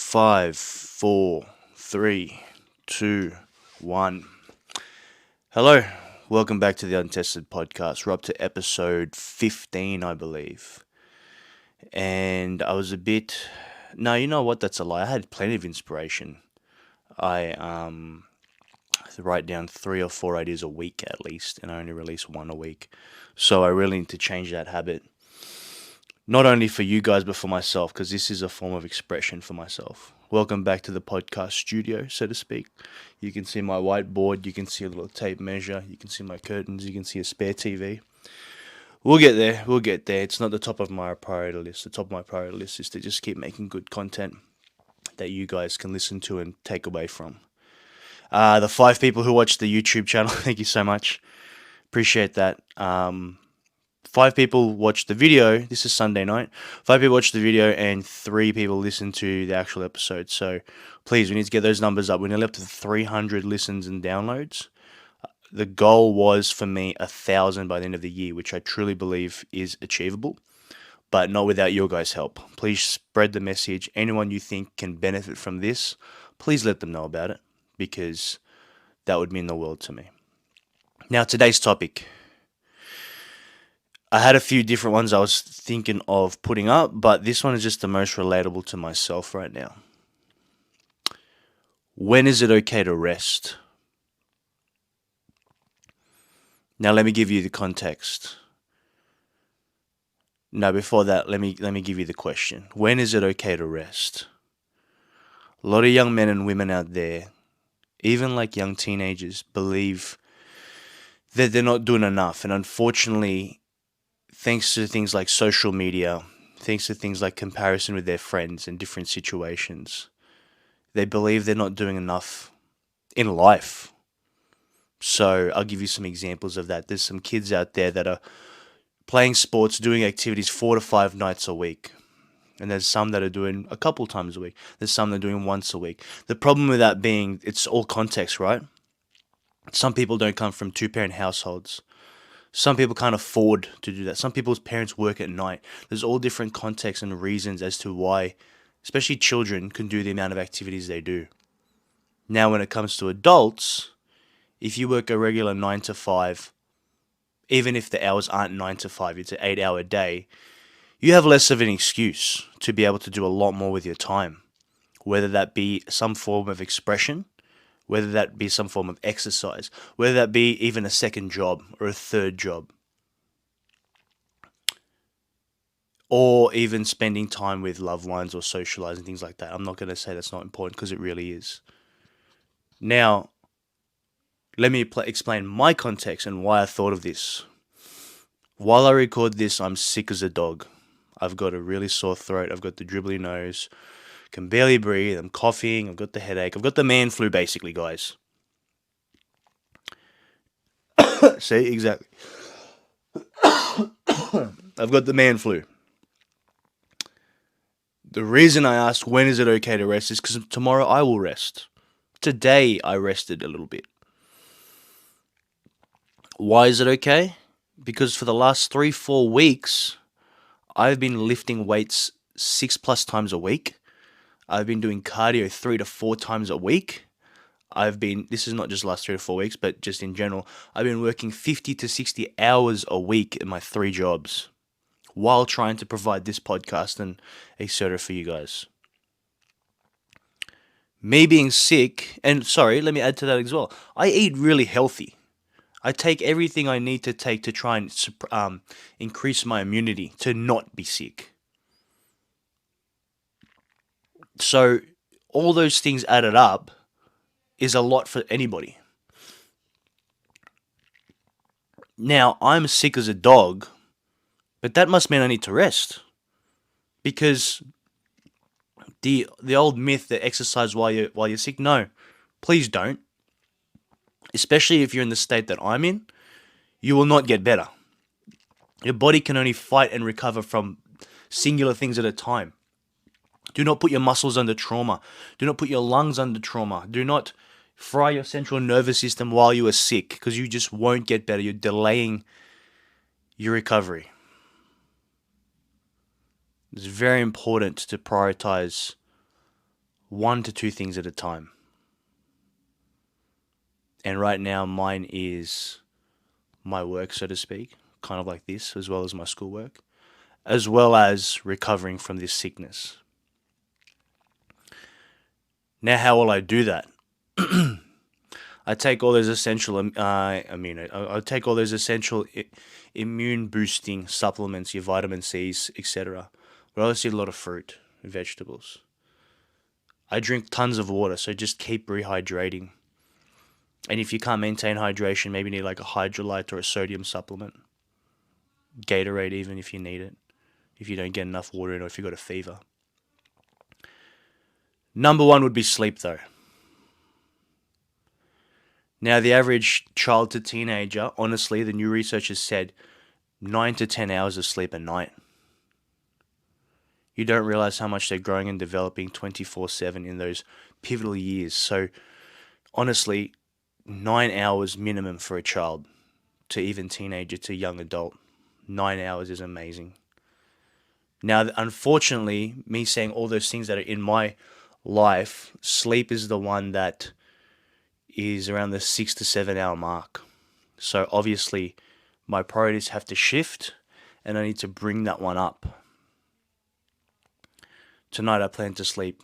Five, four, three, two, one. Hello, welcome back to the Untested podcast. We're up to episode 15, I believe. And I was a bit. No, you know what? That's a lie. I had plenty of inspiration. I write down 3 or 4 ideas a week at least, and I only release one a week. So I really need to change that habit. Not only for you guys, but for myself, because this is a form of expression for myself. Welcome back to the podcast studio, so to speak. You can see my whiteboard, you can see a little tape measure, you can see my curtains, you can see a spare TV. We'll get there. It's not the top of my priority list. The top of my priority list is to just keep making good content that you guys can listen to and take away from. The 5 people who watch the YouTube channel, thank you so much. Appreciate that. 5 people watched the video. This is Sunday night. 5 people watched the video and 3 people listened to the actual episode. So please, we need to get those numbers up. We're nearly up to 300 listens and downloads. The goal was for me 1,000 by the end of the year, which I truly believe is achievable, but not without your guys' help. Please spread the message. Anyone you think can benefit from this, please let them know about it, because that would mean the world to me. Now, today's topic. I had a few different ones I was thinking of putting up, but this one is just the most relatable to myself right now. When is it okay to rest? Now let me give you the context. No, before that, let me give you the question. When is it okay to rest? A lot of young men and women out there, even like young teenagers, believe that they're not doing enough, and unfortunately, thanks to things like social media, thanks to things like comparison with their friends in different situations, they believe they're not doing enough in life. So I'll give you some examples of that. There's some kids out there that are playing sports, doing activities 4 to 5 nights a week. And there's some that are doing a couple times a week. There's some that are doing once a week. The problem with that being, it's all context, right? Some people don't come from 2-parent households. Some people can't afford to do that. Some people's parents work at night. There's all different contexts and reasons as to why, especially children, can do the amount of activities they do. Now, when it comes to adults, if you work a regular 9 to 5, even if the hours aren't 9 to 5, it's an 8-hour day, you have less of an excuse to be able to do a lot more with your time. Whether that be some form of expression, whether that be some form of exercise, whether that be even a second job or a third job, or even spending time with loved ones or socializing, things like that. I'm not going to say that's not important, because it really is. Now, let me explain my context and why I thought of this. While I record this, I'm sick as a dog. I've got a really sore throat. I've got the dribbly nose. Can barely breathe. I'm coughing. I've got the headache. I've got the man flu, basically, guys. See, exactly. I've got the man flu. The reason I asked when is it okay to rest is because tomorrow I will rest. Today I rested a little bit. Why is it okay? Because for the last 3-4 weeks, I've been lifting weights 6+ times a week. I've been doing cardio 3 to 4 times a week. This is not just the last 3 to 4 weeks, but just in general, I've been working 50 to 60 hours a week in my 3 jobs, while trying to provide this podcast and etc. for you guys. Me being sick, and sorry, let me add to that as well. I eat really healthy. I take everything I need to take to try and increase my immunity to not be sick. So all those things added up is a lot for anybody. Now, I'm sick as a dog, but that must mean I need to rest. Because the old myth that exercise while you're sick, no, please don't. Especially if you're in the state that I'm in, you will not get better. Your body can only fight and recover from singular things at a time. Do not put your muscles under trauma. Do not put your lungs under trauma. Do not fry your central nervous system while you are sick, because you just won't get better. You're delaying your recovery. It's very important to prioritize 1 to 2 things at a time. And right now, mine is my work, so to speak, kind of like this, as well as my schoolwork, as well as recovering from this sickness. Now, how will I do that? I take all those essential I take all those essential immune boosting supplements, your vitamin C's, etc. But I also eat a lot of fruit and vegetables. I drink tons of water, so just keep rehydrating. And if you can't maintain hydration, maybe you need like a hydrolyte or a sodium supplement. Gatorade even if you need it. If you don't get enough water in or if you've got a fever. Number one would be sleep though. Now the average child to teenager, honestly, the new research has said 9 to 10 hours of sleep a night. You don't realize how much they're growing and developing 24/7 in those pivotal years. So honestly, 9 hours minimum for a child to even teenager to young adult. 9 hours is amazing. Now, unfortunately, me saying all those things that are in my life, sleep is the one that is around the 6 to 7 hour mark. So obviously, my priorities have to shift and I need to bring that one up. Tonight I plan to sleep,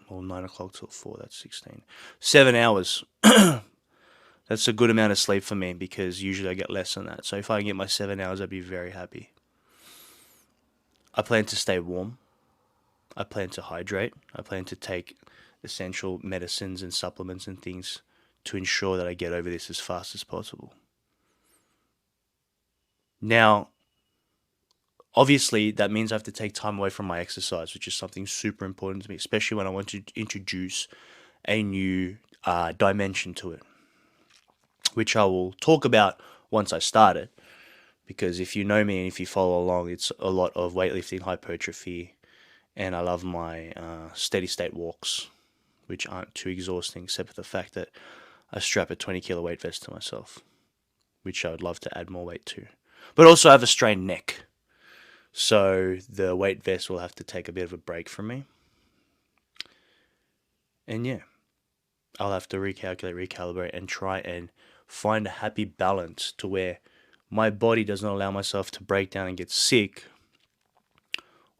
9 o'clock till 4, that's 16. 7 hours. That's a good amount of sleep for me because usually I get less than that. So if I can get my 7 hours, I'd be very happy. I plan to stay warm. I plan to hydrate. I plan to take essential medicines and supplements and things to ensure that I get over this as fast as possible. Now, obviously, that means I have to take time away from my exercise, which is something super important to me, especially when I want to introduce a new dimension to it, which I will talk about once I start it. Because if you know me and if you follow along, it's a lot of weightlifting, hypertrophy, and I love my steady state walks, which aren't too exhausting, except for the fact that I strap a 20 kilo weight vest to myself, which I would love to add more weight to. But also I have a strained neck, so the weight vest will have to take a bit of a break from me. And yeah, I'll have to recalibrate, and try and find a happy balance to where my body does not allow myself to break down and get sick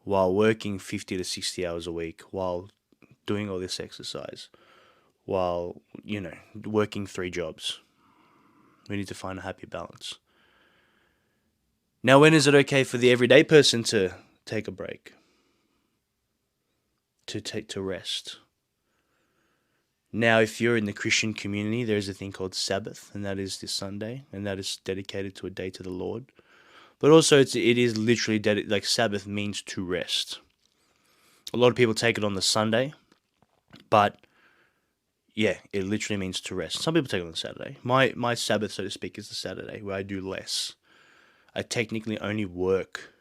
while working 50 to 60 hours a week, while doing all this exercise, while, working 3 jobs. We need to find a happy balance. Now, when is it okay for the everyday person to take a break? To rest? Now, if you're in the Christian community, there's a thing called Sabbath, and that is this Sunday, and that is dedicated to a day to the Lord. But also, it is literally like Sabbath means to rest. A lot of people take it on the Sunday, but yeah, it literally means to rest. Some people take it on Saturday. My Sabbath, so to speak, is the Saturday where I do less. I technically only work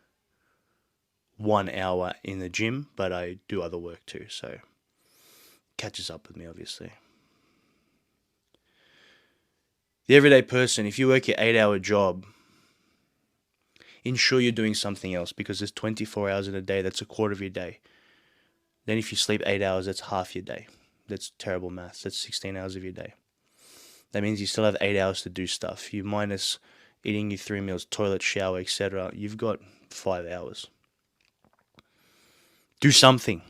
1 hour in the gym, but I do other work too, so it catches up with me, obviously. The everyday person, if you work your 8-hour job, ensure you're doing something else, because there's 24 hours in a day. That's a quarter of your day. Then if you sleep 8 hours, that's half your day. That's terrible maths. That's 16 hours of your day. That means you still have 8 hours to do stuff. You minus eating your 3 meals, toilet, shower, etc. You've got 5 hours. Do something.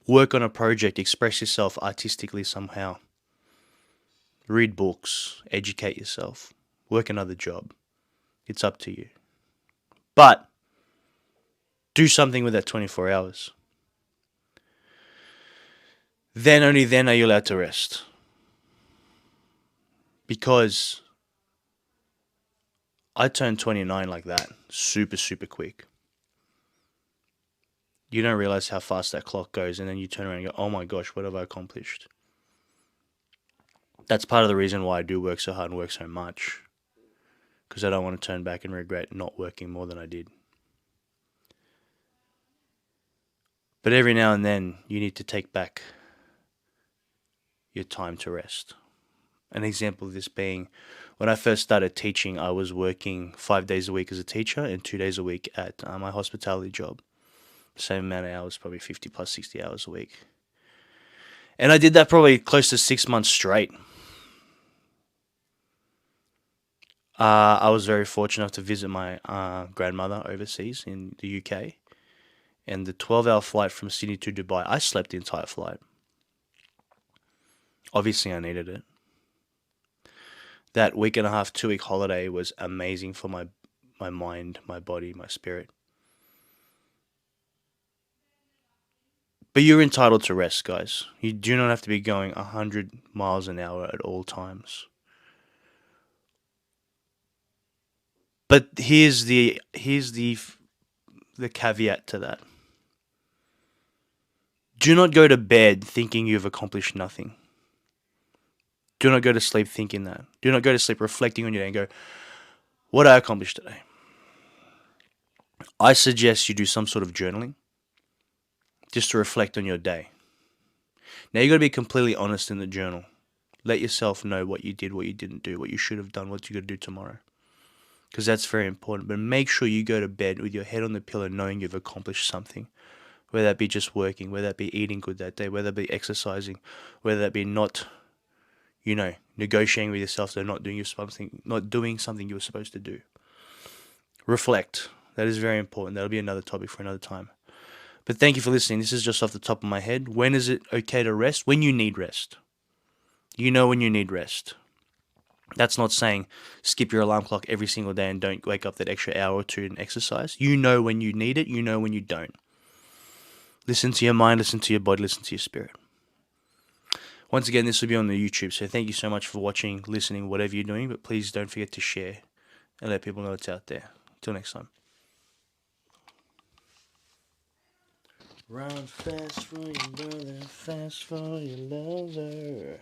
Work on a project. Express yourself artistically somehow. Read books. Educate yourself. Work another job. It's up to you. But do something with that 24 hours. Then, only then are you allowed to rest. Because I turned 29 like that. Super, super quick. You don't realize how fast that clock goes, and then you turn around and go, oh my gosh, what have I accomplished? That's part of the reason why I do work so hard and work so much. Because I don't want to turn back and regret not working more than I did. But every now and then, you need to take back your time to rest. An example of this being, when I first started teaching, I was working 5 days a week as a teacher and 2 days a week at my hospitality job. Same amount of hours, probably 50 plus 60 hours a week. And I did that probably close to 6 months straight. I was very fortunate enough to visit my grandmother overseas in the UK. And the 12-hour flight from Sydney to Dubai, I slept the entire flight. Obviously, I needed it. That week and a half, 2 week holiday was amazing for my mind, my body, my spirit. But you're entitled to rest, guys. You do not have to be going 100 miles an hour at all times. But here's the caveat to that. Do not go to bed thinking you've accomplished nothing. Do not go to sleep thinking that. Do not go to sleep reflecting on your day and go, what I accomplished today. I suggest you do some sort of journaling just to reflect on your day. Now you got to be completely honest in the journal. Let yourself know what you did, what you didn't do, what you should have done, what you got to do tomorrow. Because that's very important. But make sure you go to bed with your head on the pillow knowing you've accomplished something. Whether that be just working, whether that be eating good that day, whether that be exercising, whether that be not, negotiating with yourself that not doing something you were supposed to do. Reflect. That is very important. That'll be another topic for another time. But thank you for listening. This is just off the top of my head. When is it okay to rest? When you need rest. You know when you need rest. That's not saying skip your alarm clock every single day and don't wake up that extra hour or two and exercise. You know when you need it. You know when you don't. Listen to your mind, listen to your body, listen to your spirit. Once again, this will be on the YouTube, so thank you so much for watching, listening, whatever you're doing, but please don't forget to share and let people know it's out there. Until next time. Run fast for your brother, fast for your lover.